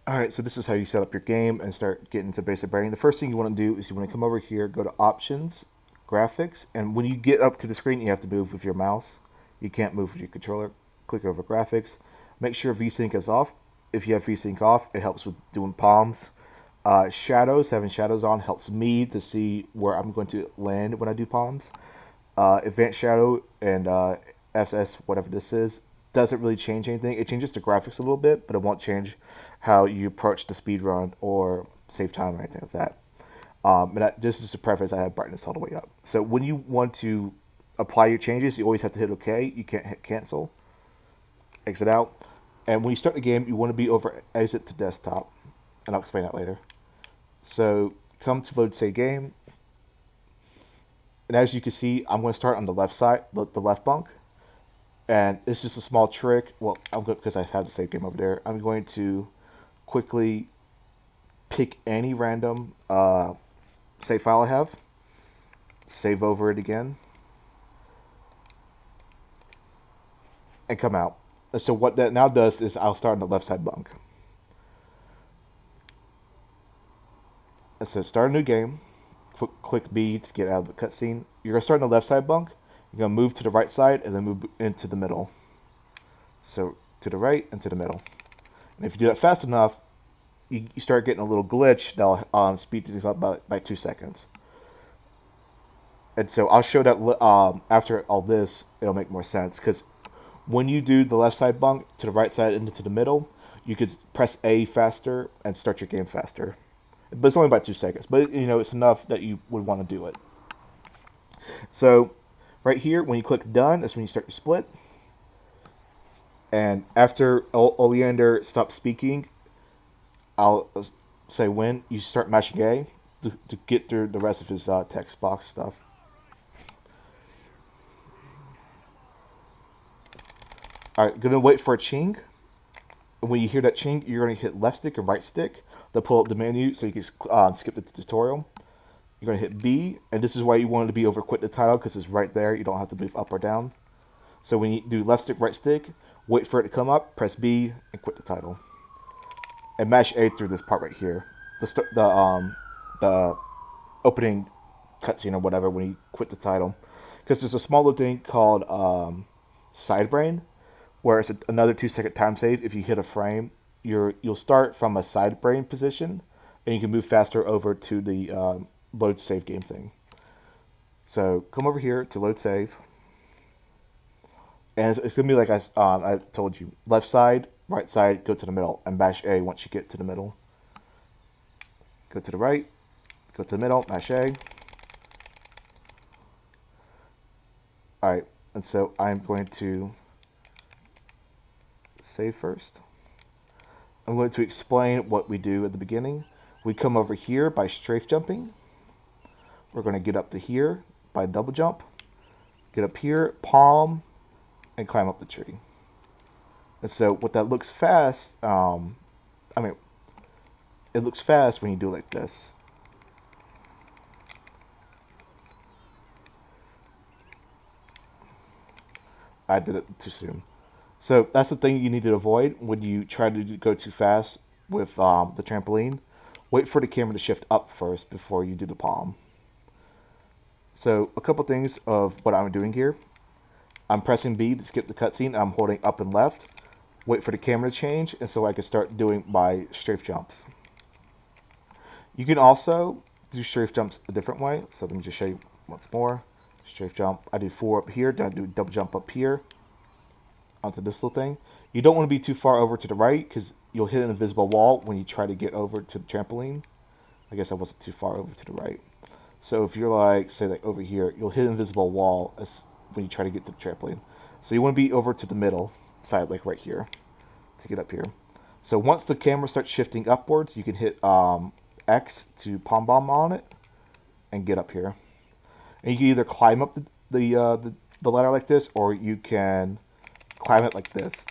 Alright, so this is how you set up your game and start getting to basic brain. The first thing you want to do is you want to come over here, go to Options, Graphics, and when you get up to the screen, you have to move with your mouse. You can't move with your controller. Click over Graphics. Make sure VSync is off. If you have VSync off, it helps with doing palms. Shadows, having shadows on helps me to see where I'm going to land when I do palms. Advanced Shadow and SS, whatever this is, doesn't really change anything. It changes the graphics a little bit, but it won't change how you approach the speed run or save time or anything like that. Just as a preference, I have brightness all the way up. So when you want to apply your changes, you always have to hit OK. You can't hit cancel. Exit out. And when you start the game, you want to be over exit to desktop. And I'll explain that later. So come to load say game. And as you can see, I'm going to start on the left side, the left bunk. And it's just a small trick. Well, I'm good because I have the save game over there. I'm going to quickly pick any random save file I have, save over it again, and come out. So what that now does is I'll start on the left side bunk. And so start a new game. Click B to get out of the cutscene. You're going to start on the left side bunk. You're going to move to the right side and then move into the middle. So to the right and to the middle. And if you do that fast enough, you start getting a little glitch that'll speed things up by 2 seconds. And so I'll show that after all this, it'll make more sense. Because when you do the left side bunk to the right side and into the middle, you could press A faster and start your game faster. But it's only about 2 seconds. But it's enough that you would want to do it. So right here, when you click done, that's when you start your split. And after Oleander stops speaking, I'll say when you start mashing A to get through the rest of his text box stuff. Alright, gonna wait for a ching. And when you hear that ching, you're gonna hit left stick and right stick to pull up the menu so you can skip the tutorial. You're gonna hit B, and this is why you want it to be over quit the title because it's right there. You don't have to move up or down. So when you do left stick, right stick, wait for it to come up, press B, and quit the title. And mash A through this part right here. The opening cutscene or whatever when you quit the title. Because there's a small little thing called side brain, where it's another 2-second time save. If you hit a frame, you'll start from a side brain position, and you can move faster over to the load save game thing. So come over here to load save. And it's going to be like I told you. Left side, right side, go to the middle. And mash A once you get to the middle. Go to the right. Go to the middle. Mash A. Alright. And so I'm going to save first. I'm going to explain what we do at the beginning. We come over here by strafe jumping. We're going to get up to here by double jump. Get up here, palm, and climb up the tree. And so what that looks fast, it looks fast when you do it like this. I did it too soon. So that's the thing you need to avoid when you try to go too fast with the trampoline. Wait for the camera to shift up first before you do the palm. So a couple things of what I'm doing here. I'm pressing B to skip the cutscene. I'm holding up and left. Wait for the camera to change, and so I can start doing my strafe jumps. You can also do strafe jumps a different way. So let me just show you once more. Strafe jump. I do 4 up here. Then I do double jump up here onto this little thing. You don't want to be too far over to the right because you'll hit an invisible wall when you try to get over to the trampoline. I guess I wasn't too far over to the right. So if you're like, say like over here, you'll hit an invisible wall when you try to get to the trampoline. So you want to be over to the middle side, like right here, to get up here. So once the camera starts shifting upwards, you can hit X to palm bomb on it and get up here. And you can either climb up the ladder like this, or you can climb it like this.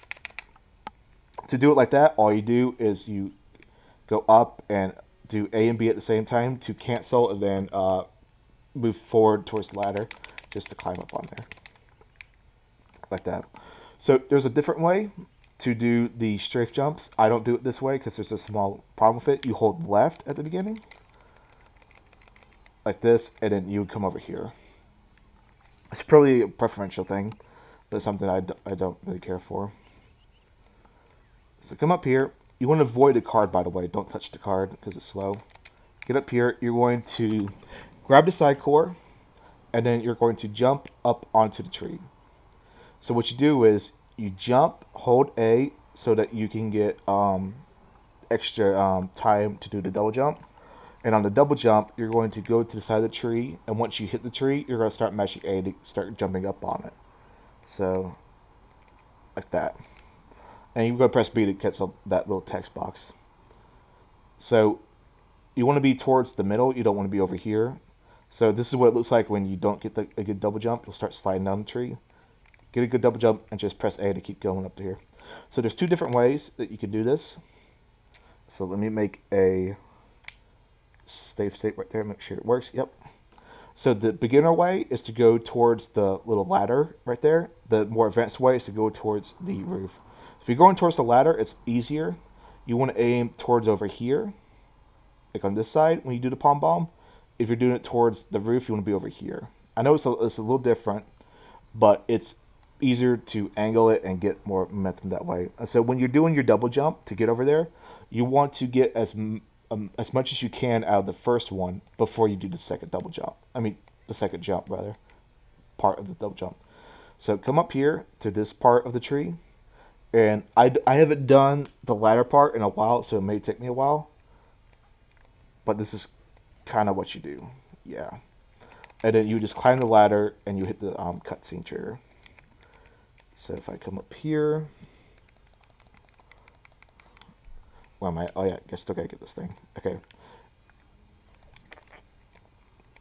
To do it like that, all you do is you go up and do A and B at the same time to cancel, and then move forward towards the ladder just to climb up on there. Like that. So there's a different way. to do the strafe jumps, I don't do it this way because there's a small problem with it. You hold left at the beginning, like this, and then you would come over here. It's probably a preferential thing, but it's something I don't really care for. So come up here. You want to avoid the card, by the way. Don't touch the card because it's slow. Get up here. You're going to grab the side core, and then you're going to jump up onto the tree. So what you do is you jump, hold A, so that you can get extra time to do the double jump. And on the double jump, you're going to go to the side of the tree, and once you hit the tree, you're going to start mashing A to start jumping up on it. So, like that. And you're going to press B to cancel that little text box. So, you want to be towards the middle. You don't want to be over here. So this is what it looks like when you don't get a good double jump. You'll start sliding down the tree. Get a good double jump and just press A to keep going up to here. So there's two different ways that you can do this. So let me make a save state right there. Make sure it works. Yep. So the beginner way is to go towards the little ladder right there. The more advanced way is to go towards the roof. If you're going towards the ladder, it's easier. You want to aim towards over here, like on this side when you do the palm bomb. If you're doing it towards the roof, you want to be over here. I know it's a little different, but it's easier to angle it and get more momentum that way. So when you're doing your double jump to get over there, you want to get as much as you can out of the first one before you do the second double jump. I mean, the second jump, rather, part of the double jump. So come up here to this part of the tree. And I haven't done the ladder part in a while, so it may take me a while. But this is kind of what you do. Yeah. And then you just climb the ladder and you hit the cutscene trigger. So if I come up here. Where am I? Oh, yeah. I still got to get this thing. Okay.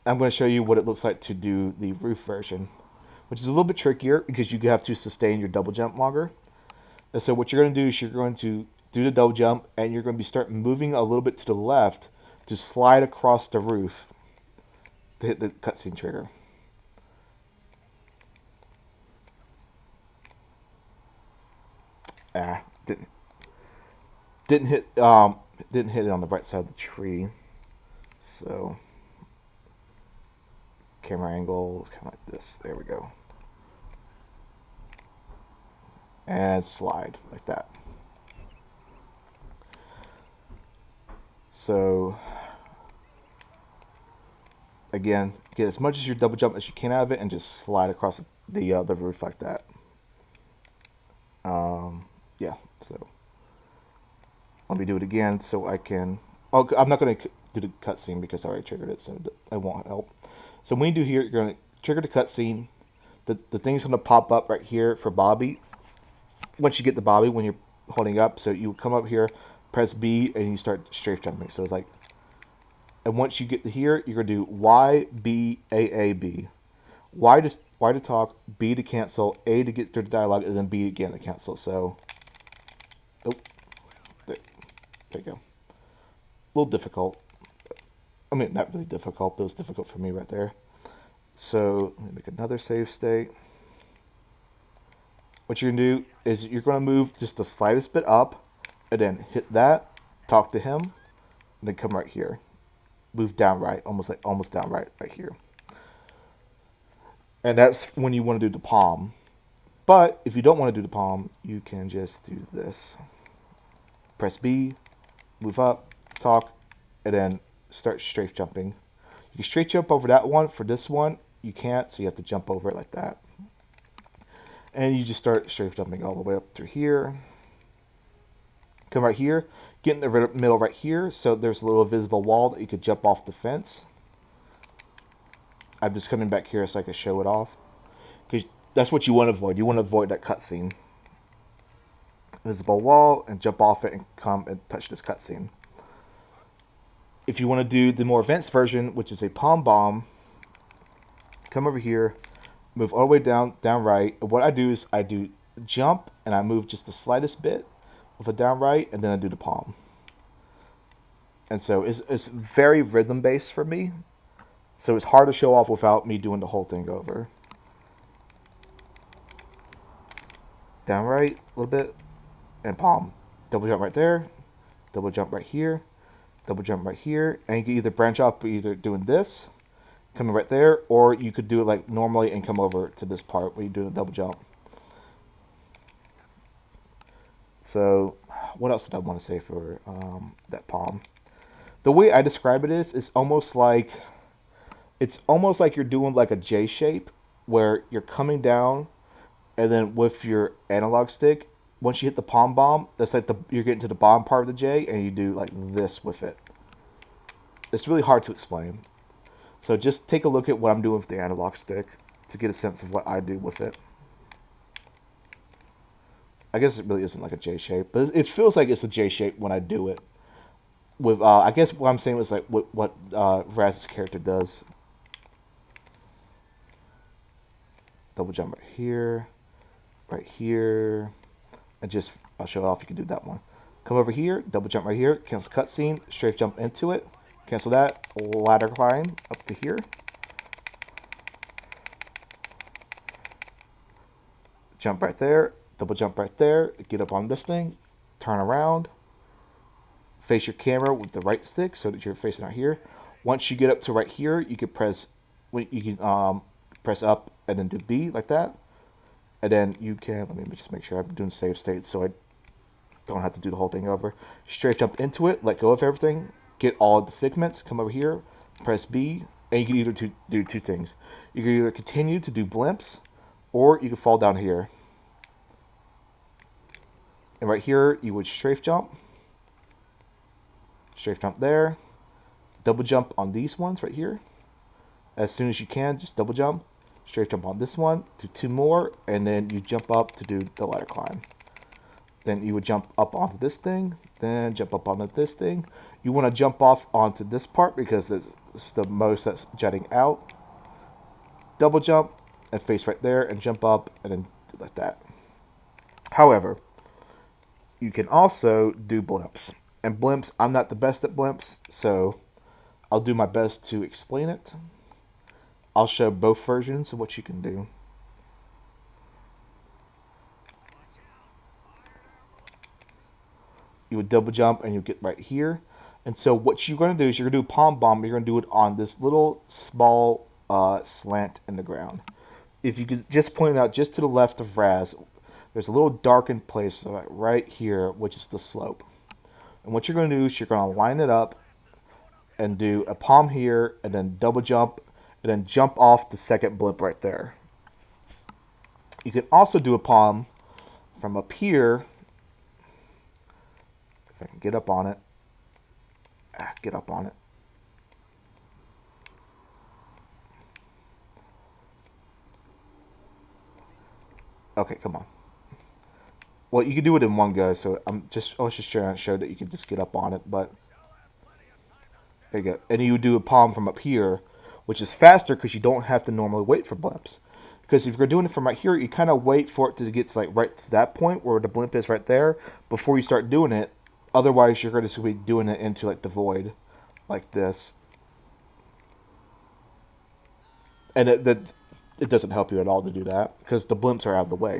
I'm going to show you what it looks like to do the roof version, which is a little bit trickier because you have to sustain your double jump longer. And so what you're going to do is you're going to do the double jump and you're going to start moving a little bit to the left to slide across the roof to hit the cutscene trigger. Didn't hit it on the right side of the tree. So camera angle is kind of like this. There we go. And slide like that. So again, get as much as your double jump as you can out of it and just slide across the roof like that. Yeah, so let me do it again so I can. Oh, I'm not going to do the cutscene because I already triggered it, so it won't help. So when you do here, you're going to trigger the cutscene. The thing's going to pop up right here for Bobby. Once you get the Bobby, when you're holding up, so you come up here, press B, and you start strafe jumping. So it's like, and once you get to here, you're going to do Y, B, A, B. Y to talk, B to cancel, A to get through the dialogue, and then B again to cancel. So, oh, there you go. A little difficult. I mean, not really difficult, but it was difficult for me right there. So, let me make another save state. What you're going to do is you're going to move just the slightest bit up, and then hit that, talk to him, and then come right here. Move down right, almost down right here. And that's when you want to do the palm. But if you don't want to do the palm, you can just do this. Press B, move up, talk, and then start strafe jumping. You can straight jump over that one. For this one, you can't, so you have to jump over it like that. And you just start strafe jumping all the way up through here. Come right here, get in the middle right here, so there's a little visible wall that you could jump off the fence. I'm just coming back here so I can show it off. Because that's what you want to avoid. You want to avoid that cutscene. Visible wall, and jump off it and come and touch this cutscene. If you want to do the more advanced version, which is a palm bomb, come over here, move all the way down right. And what I do is I do jump, and I move just the slightest bit of a down right, and then I do the palm. And so it's very rhythm based for me. So it's hard to show off without me doing the whole thing over. Down right, a little bit. and palm. Double jump right there, double jump right here, double jump right here, and you can either branch off by either doing this, coming right there, or you could do it like normally and come over to this part where you do the double jump. So, what else did I want to say for that palm? The way I describe it is, it's almost like you're doing like a J shape, where you're coming down, and then with your analog stick, once you hit the palm bomb, that's like you're getting to the bottom part of the J, and you do like this with it. It's really hard to explain. So just take a look at what I'm doing with the analog stick to get a sense of what I do with it. I guess it really isn't like a J shape, but it feels like it's a J shape when I do it. With I guess what I'm saying was like what Raz's character does. Double jump right here, and just I'll show it off. You can do that one. Come over here, double jump right here, cancel cutscene, strafe jump into it, cancel that, ladder climb up to here. Jump right there, double jump right there, get up on this thing, turn around, face your camera with the right stick so that you're facing out here. Once you get up to right here, you can press press up and then do B like that. And then you can, let me just make sure I'm doing save state so I don't have to do the whole thing over. Strafe jump into it, let go of everything, get all of the figments, come over here, press B, and you can either do two things. You can either continue to do blimps, or you can fall down here. And right here, you would strafe jump there, double jump on these ones right here. As soon as you can, just double jump, strafe jump on this one, do two more, and then you jump up to do the ladder climb. Then you would jump up onto this thing, then jump up onto this thing. You want to jump off onto this part because it's the most that's jutting out. Double jump and face right there and jump up and then do like that. However, you can also do blimps. And blimps, I'm not the best at blimps, so I'll do my best to explain it. I'll show both versions of what you can do. You would double jump and you get right here. And so what you're going to do is you're going to do a palm bomb. You're going to do it on this little small slant in the ground. If you could just point it out just to the left of Raz, there's a little darkened place right here, which is the slope. And what you're going to do is you're going to line it up and do a palm here, and then double jump, and then jump off the second blimp right there. You can also do a palm from up here. If I can get up on it. Get up on it. Okay, come on. Well, you can do it in one go, so I was just trying to show that you can just get up on it, but there you go. And you do a palm from up here, which is faster because you don't have to normally wait for blimps. Because if you're doing it from right here, you kind of wait for it to get to like right to that point where the blimp is right there before you start doing it. Otherwise, you're going to be doing it into like the void, like this, and it doesn't help you at all to do that because the blimps are out of the way.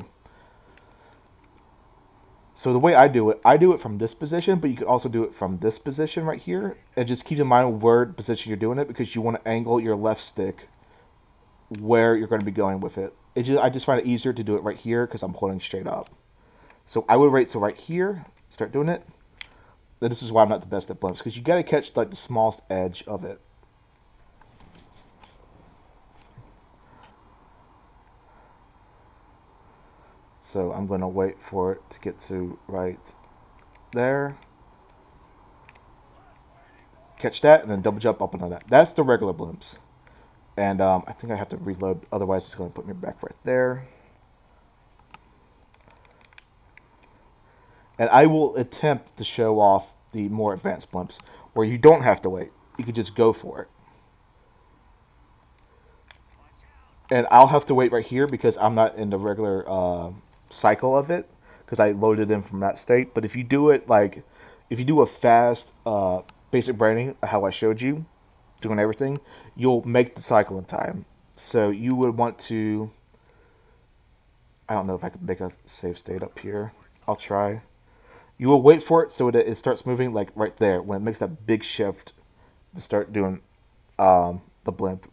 So the way I do it from this position, but you can also do it from this position right here. And just keep in mind where position you're doing it because you want to angle your left stick where you're going to be going with it. I just find it easier to do it right here because I'm holding straight up. So I would rate right here, start doing it. Then this is why I'm not the best at blimps because you got to catch like the smallest edge of it. So I'm going to wait for it to get to right there. Catch that and then double jump up on that. That's the regular blimps. And I think I have to reload, otherwise it's going to put me back right there. And I will attempt to show off the more advanced blimps where you don't have to wait. You can just go for it. And I'll have to wait right here because I'm not in the regular cycle of it because I loaded in from that state. But if you do it if you do a fast basic branding, how I showed you, doing everything, you'll make the cycle in time. So you would want I don't know if I can make a save state up here. I'll try. You will wait for it so that it starts moving like right there when it makes that big shift to start doing the blimp.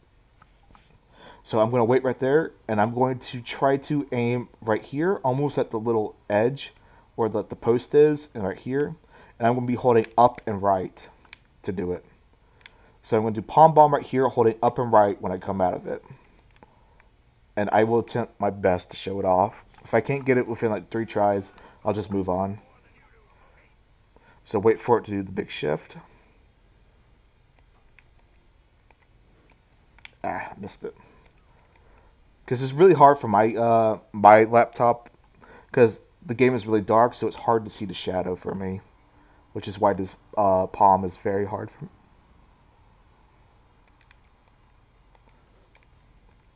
So I'm going to wait right there, and I'm going to try to aim right here, almost at the little edge where the post is, and right here. And I'm going to be holding up and right to do it. So I'm going to do palm bomb right here, holding up and right when I come out of it. And I will attempt my best to show it off. If I can't get it within like 3 tries, I'll just move on. So wait for it to do the big shift. Missed it. Because it's really hard for my laptop, because the game is really dark, so it's hard to see the shadow for me, which is why this palm is very hard for me.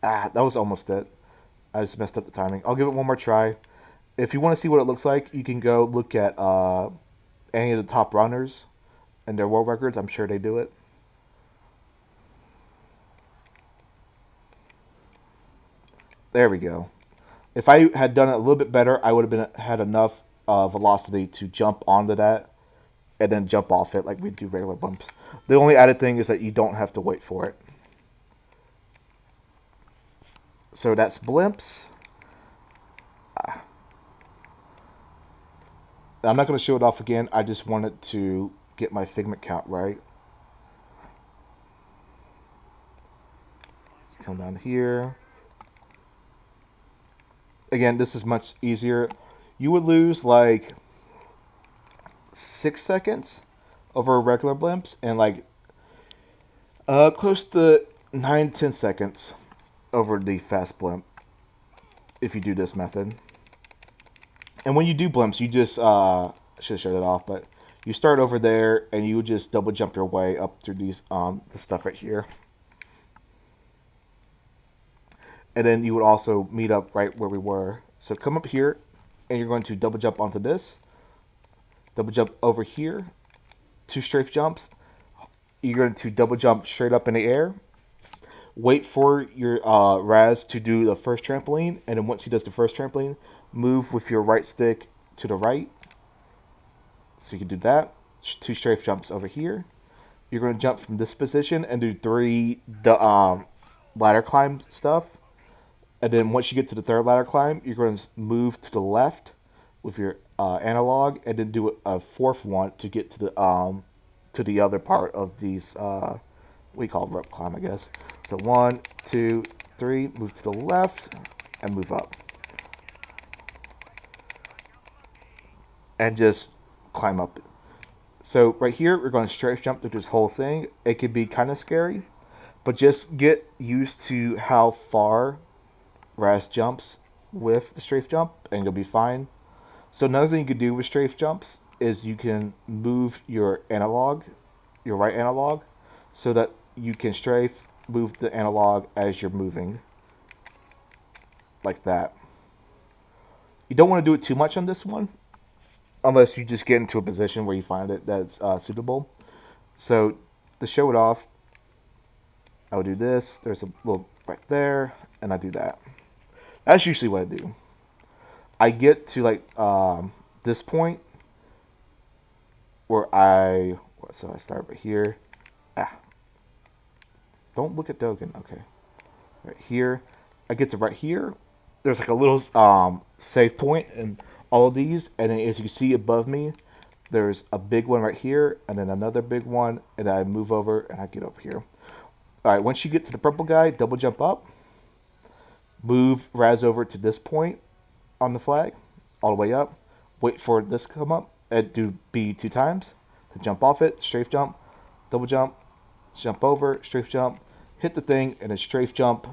That was almost it. I just messed up the timing. I'll give it one more try. If you want to see what it looks like, you can go look at any of the top runners and their world records. I'm sure they do it. There we go. If I had done it a little bit better, I would have had enough velocity to jump onto that and then jump off it like we do regular bumps. The only added thing is that you don't have to wait for it. So that's blimps. I'm not going to show it off again. I just wanted to get my figment count right. Come down here. Again, this is much easier. You would lose like 6 seconds over regular blimps and like close to 9-10 seconds over the fast blimp if you do this method. And when you do blimps, you just I should have showed it off, but you start over there and you just double jump your way up through these the stuff right here. And then you would also meet up right where we were. So come up here, and you're going to double jump onto this. Double jump over here. 2 strafe jumps. You're going to double jump straight up in the air. Wait for your Raz to do the first trampoline, and then once he does the first trampoline, move with your right stick to the right. So you can do that. 2 strafe jumps over here. You're going to jump from this position and do 3 ladder climb stuff. And then once you get to the 3rd ladder climb, you're going to move to the left with your analog, and then do a 4th one to get to the other part of these we call rope climb, I guess. So 1, 2, 3, move to the left and move up, and just climb up. So right here, we're going to strafe jump through this whole thing. It could be kind of scary, but just get used to how far Raz jumps with the strafe jump, and you'll be fine. So another thing you can do with strafe jumps is you can move your analog, your right analog, so that you can strafe, move the analog as you're moving, like that. You don't want to do it too much on this one, unless you just get into a position where you find it that's suitable. So to show it off, I would do this. There's a little right there, and I do that. That's usually what I do. I get to like this point where so I start right here. Don't look at Dogen. Okay, right here. I get to right here. There's like a little save point in all of these, and then as you can see above me, there's a big one right here, and then another big one, and I move over and I get up here. All right, once you get to the purple guy, double jump up. Move Raz over to this point on the flag, all the way up. Wait for this to come up and do B 2 times to jump off it. Strafe jump, double jump over, strafe jump, hit the thing, and then strafe jump.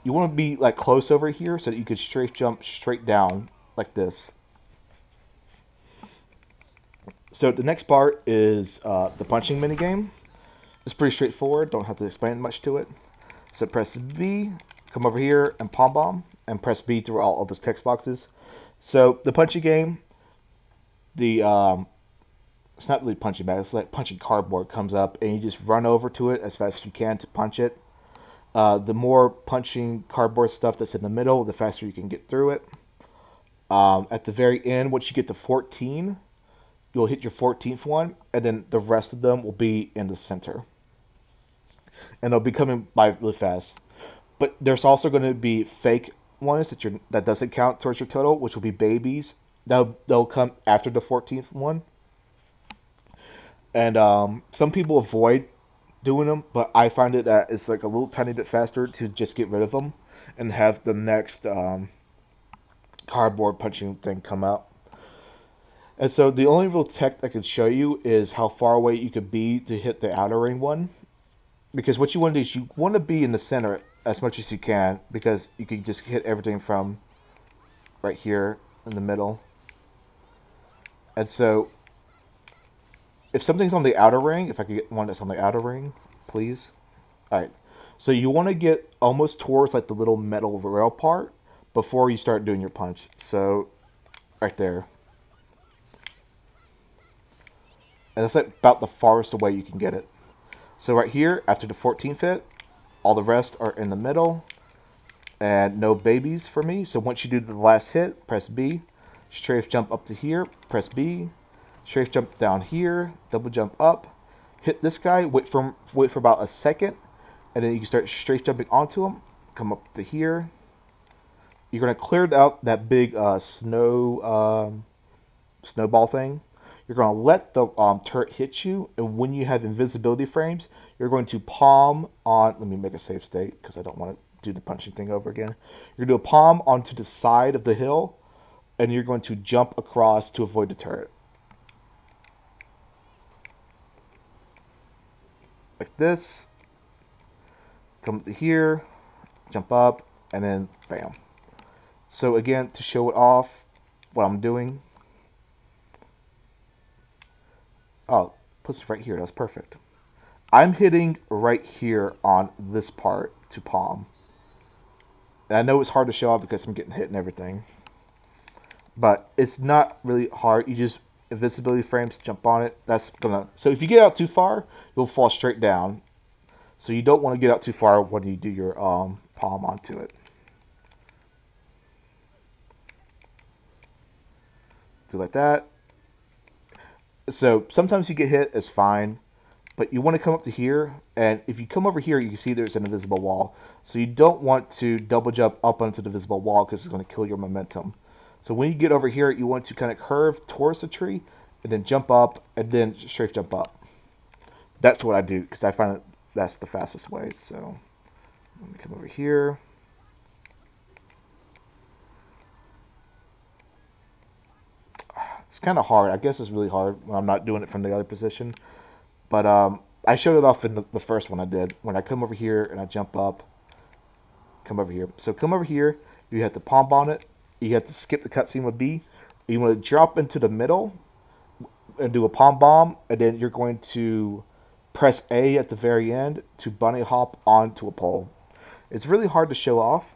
You want to be like close over here so that you could strafe jump straight down like this. So the next part is the punching mini game. It's pretty straightforward. Don't have to explain much to it. So press B. Come over here and palm bomb, and press B through all of those text boxes. So the punching game, it's not really punching bag. It's like punching cardboard comes up, and you just run over to it as fast as you can to punch it. The more punching cardboard stuff that's in the middle, the faster you can get through it. At the very end, once you get to 14, you'll hit your 14th one, and then the rest of them will be in the center. And they'll be coming by really fast. But there's also going to be fake ones that doesn't count towards your total, which will be babies. They'll come after the 14th one. And some people avoid doing them, but I find it that it's like a little tiny bit faster to just get rid of them and have the next cardboard punching thing come out. And so the only real tech I can show you is how far away you could be to hit the outer ring one. Because what you want to do is you want to be in the center as much as you can, because you can just hit everything from right here in the middle. And so if something's on the outer ring, if I could get one that's on the outer ring, please. All right. So you want to get almost towards like the little metal rail part before you start doing your punch. So right there. And that's like about the farthest away you can get it. So right here, after the 14th hit, all the rest are in the middle. And no babies for me. So once you do the last hit, press B. Strafe jump up to here, press B. Strafe jump down here, double jump up. Hit this guy, wait for about a second. And then you can start strafe jumping onto him. Come up to here. You're going to clear out that big snowball thing. You're going to let the turret hit you, and when you have invisibility frames, you're going to palm on. Let me make a save state because I don't want to do the punching thing over again. You're going to do a palm onto the side of the hill, and you're going to jump across to avoid the turret. Like this. Come up to here, jump up, and then bam. So again, to show it off, what I'm doing. Oh, puts it right here. That's perfect. I'm hitting right here on this part to palm. And I know it's hard to show off because I'm getting hit and everything. But it's not really hard. You just, invisibility frames, jump on it. That's gonna, so if you get out too far, you'll fall straight down. So you don't want to get out too far when you do your palm onto it. Do like that. So sometimes you get hit, it's fine, but you want to come up to here, and if you come over here, you can see there's an invisible wall. So you don't want to double jump up onto the invisible wall because it's going to kill your momentum. So when you get over here, you want to kind of curve towards the tree, and then jump up, and then strafe jump up. That's what I do because I find that's the fastest way. So let me come over here. It's kind of hard. I guess it's really hard when I'm not doing it from the other position. But I showed it off in the first one I did. When I come over here and I jump up, come over here. So come over here. You have to palm on it. You have to skip the cutscene with B. You want to drop into the middle and do a palm bomb. And then you're going to press A at the very end to bunny hop onto a pole. It's really hard to show off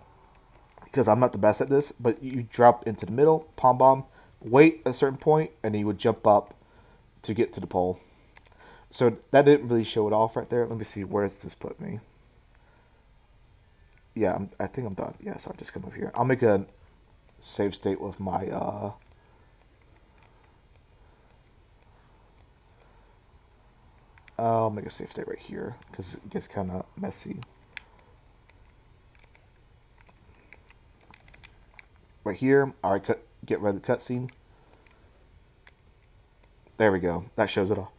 because I'm not the best at this. But you drop into the middle, palm bomb. Wait a certain point, and then you would jump up to get to the pole. So that didn't really show it off right there. Let me see, where does this put me? Yeah, I think I'm done. Yeah, so I'll just come over here. I'll make a save state with my I'll make a save state right here because it gets kind of messy. Right here, all right, get rid of the cutscene. There we go. That shows it all.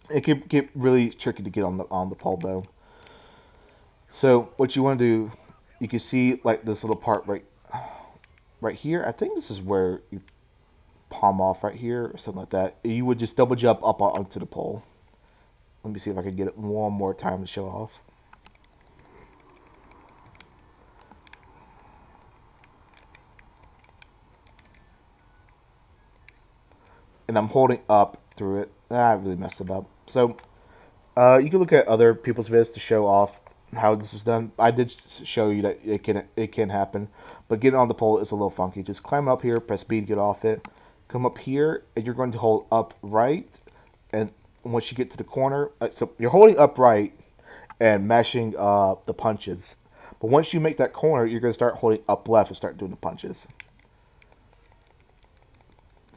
It can get really tricky to get on the pole though. So what you want to do, you can see like this little part right here. I think this is where you palm off right here or something like that. You would just double jump up onto the pole. Let me see if I can get it one more time to show off. And I'm holding up through it. I really messed it up. So you can look at other people's vids to show off how this is done. I did show you that it can happen, but getting on the pole is a little funky. Just climb up here, press B to get off it. Come up here, and you're going to hold up right. And once you get to the corner, so you're holding up right and mashing the punches. But once you make that corner, you're going to start holding up left and start doing the punches.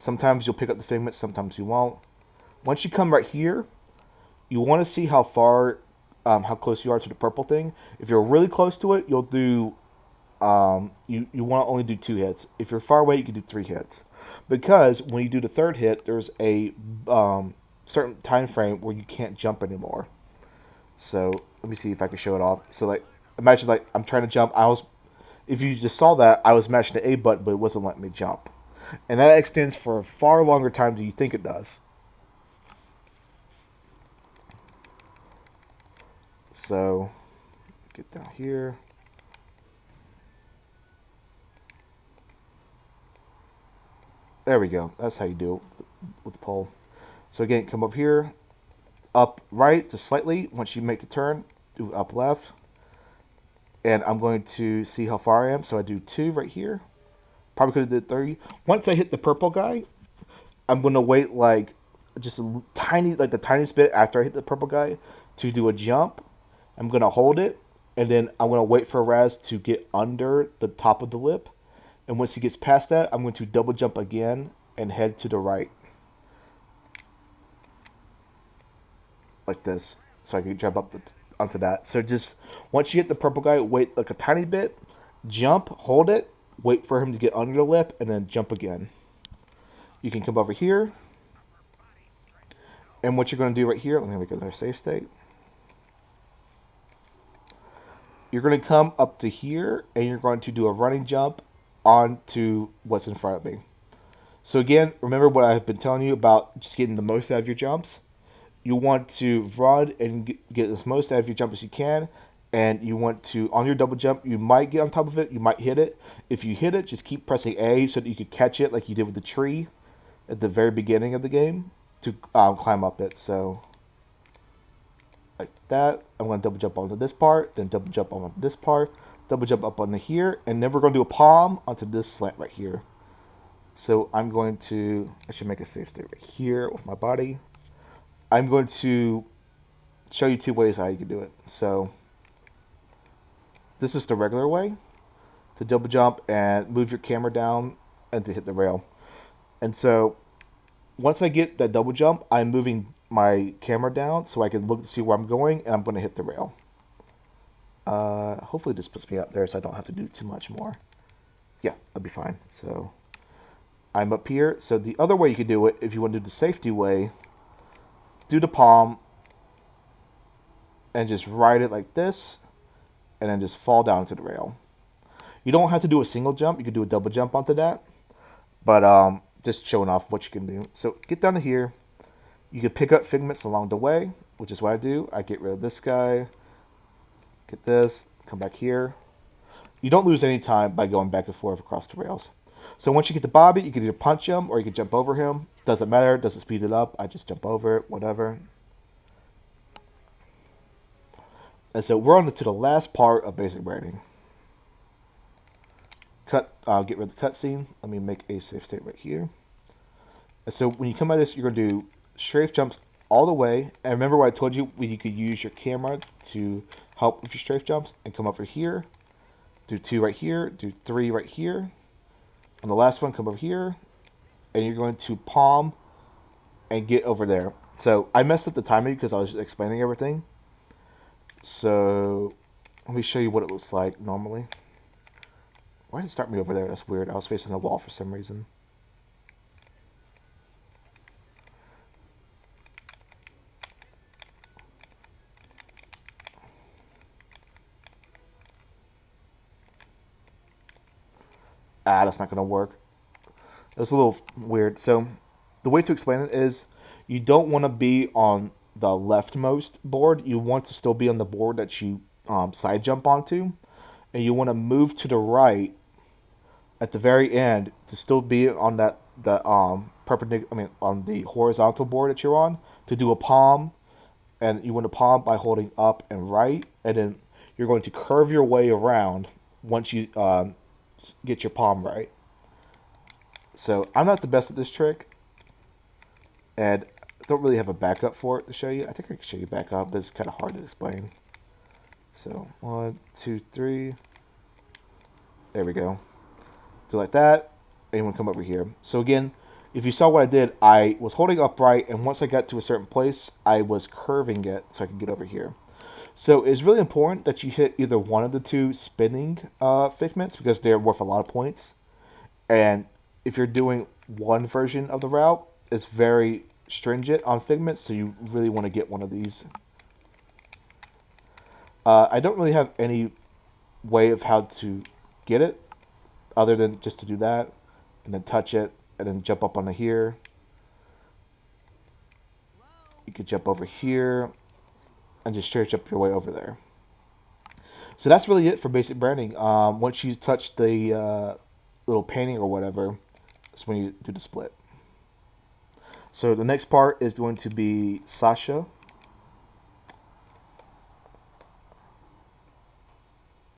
Sometimes you'll pick up the figment, sometimes you won't. Once you come right here, you want to see how far, how close you are to the purple thing. If you're really close to it, you'll do, you want to only do 2 hits. If you're far away, you can do 3 hits. Because when you do the 3rd hit, there's a certain time frame where you can't jump anymore. So let me see if I can show it off. So like, imagine like I'm trying to jump. If you just saw that, I was mashing the A button, but it wasn't letting me jump. And that extends for a far longer time than you think it does. So, get down here. There we go. That's how you do it with the pole. So again, come over here, up right just slightly. Once you make the turn, do up left. And I'm going to see how far I am. So I do 2 right here. Probably could have did 30. Once I hit the purple guy, I'm going to wait like just a tiny, like the tiniest bit after I hit the purple guy to do a jump. I'm going to hold it, and then I'm going to wait for Raz to get under the top of the lip. And once he gets past that, I'm going to double jump again and head to the right. Like this. So I can jump up onto that. So just, once you hit the purple guy, wait like a tiny bit, jump, hold it, wait for him to get under the lip, and then jump again. You can come over here. And what you're going to do right here, let me make another save state. You're going to come up to here, and you're going to do a running jump onto what's in front of me. So again, remember what I've been telling you about just getting the most out of your jumps. You want to run and get as most out of your jump as you can, and you want to, on your double jump, you might get on top of it, you might hit it. If you hit it, just keep pressing A so that you could catch it like you did with the tree at the very beginning of the game to climb up it. So like that. I'm going to double jump onto this part, then double jump onto this part, double jump up onto here, and then we're going to do a palm onto this slant right here. So I'm going to, I should make a save state right here with my body. I'm going to show you 2 ways how you can do it. So this is the regular way to double jump and move your camera down and to hit the rail. And so once I get that double jump, I'm moving my camera down so I can look to see where I'm going, and I'm going to hit the rail. Hopefully this puts me up there so I don't have to do too much more. Yeah, I'll be fine. So I'm up here. So the other way you can do it, if you want to do the safety way, do the palm and just ride it like this, and then just fall down to the rail. You don't have to do a single jump. You can do a double jump onto that. But just showing off what you can do. So get down to here. You can pick up figments along the way, which is what I do. I get rid of this guy. Get this. Come back here. You don't lose any time by going back and forth across the rails. So once you get to Bobby, you can either punch him or you can jump over him. Doesn't matter. Doesn't speed it up. I just jump over it. Whatever. And so we're on to the last part of basic braiding. Get rid of the cutscene. Let me make a safe state right here. And so when you come out of this, you're going to do strafe jumps all the way. And remember what I told you, when you could use your camera to help with your strafe jumps, and come over here. Do 2 right here. Do 3 right here. On the last one, come over here. And you're going to palm and get over there. So I messed up the timing because I was explaining everything. So let me show you what it looks like normally. Why did it start me over there? That's weird. I was facing a wall for some reason. That's not going to work. It was a little weird. So the way to explain it is you don't want to be on the leftmost board. You want to still be on the board that you side jump onto. And you want to move to the right at the very end to still be on that perpendicular. I mean, on the horizontal board that you're on, to do a palm, and you want to palm by holding up and right, and then you're going to curve your way around once you get your palm right. So I'm not the best at this trick, and I don't really have a backup for it to show you. I think I can show you backup, but it's kind of hard to explain. So 1, 2, 3. There we go. So like that, and you want to come over here. So again, If you saw what I did, I was holding upright, and once I got to a certain place, I was curving it so I could get over here. So it's really important that you hit either one of the two spinning figments because they're worth a lot of points. And if you're doing one version of the route, it's very stringent on figments, so you really want to get one of these. I don't really have any way of how to get it other than just to do that and then touch it and then jump up onto here. You could jump over here and just stretch up your way over there. So that's really it for basic branding. Once you touch the little painting or whatever, that's when you do the split. So the next part is going to be Sasha.